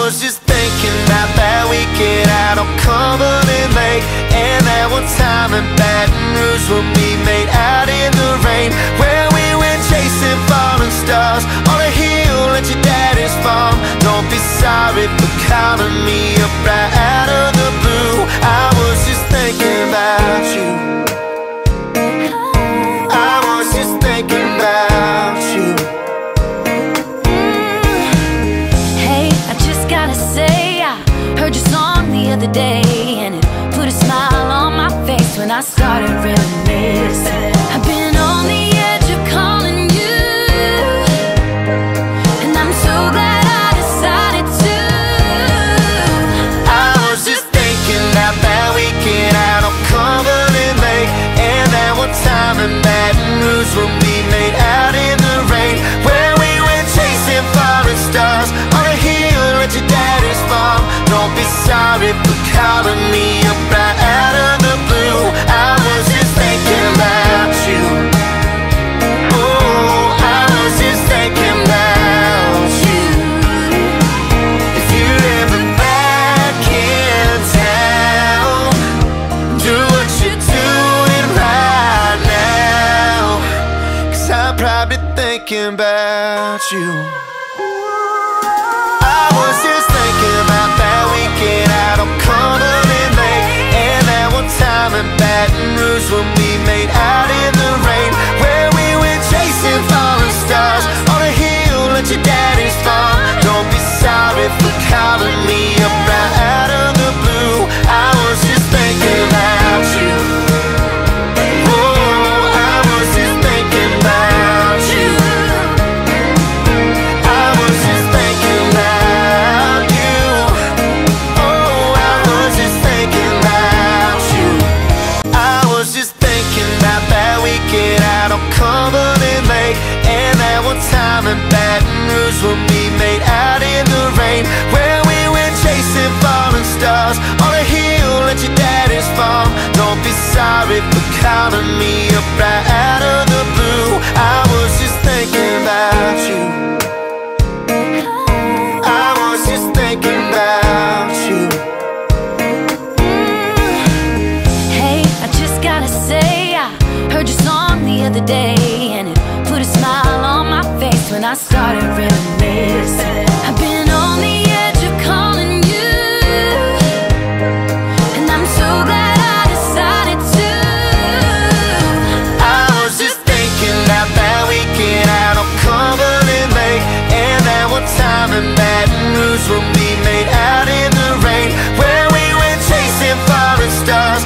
was just thinking about that weekend out on Cumberland Lake, and that one time in Baton Rouge when we made out in the rain, where we went chasing falling stars on a hill at your daddy's farm. Don't be sorry for calling me up right out of the blue. I was just thinking about you. I was just thinking about you. Hey, I just gotta say, I heard your song the other day, and it put a smile on my face when I started reminiscing. I've been on the edge of calling you, and I'm so glad I decided to. I was just thinking about that weekend out on Cumberland Lake, and that one time in Baton Rouge when we made out in the rain, where we went chasing falling stars on a hill at your daddy's farm. Don't be sorry for calling me up right out of the blue. I was just thinking about you. Oh, I was just thinking about you. If you're ever back in town, do what you're doing right now, 'cause I'm probably thinking about you. I was just thinking about that weekend out on Cumberland Lake, and that one time in Baton Rouge when we made out in the rain, where we went chasing falling stars on a hill at your daddy's farm. Don't be sorry for calling me up right out of the blue. I was just thinking about you. Oh, I was just thinking about you. I was just thinking about you. Oh, I was just thinking about you. I was just thinking about that weekend out on Cumberland Lake, and that one time in Baton Rouge when we made out in the rain, where we went chasing falling stars on a hill at your daddy's farm. Don't be sorry for calling me up right out of the blue. I was just thinking about you. I was just thinking about you. Hey, I just gotta say, I heard your song the other day, and it put a smile on my face when I started reminiscing. I've been on the edge of calling you, and I'm so glad I decided to. I was just thinking about that weekend out on Cumberland Lake, and that one time in Baton Rouge when we made out in the rain, where we went chasing falling stars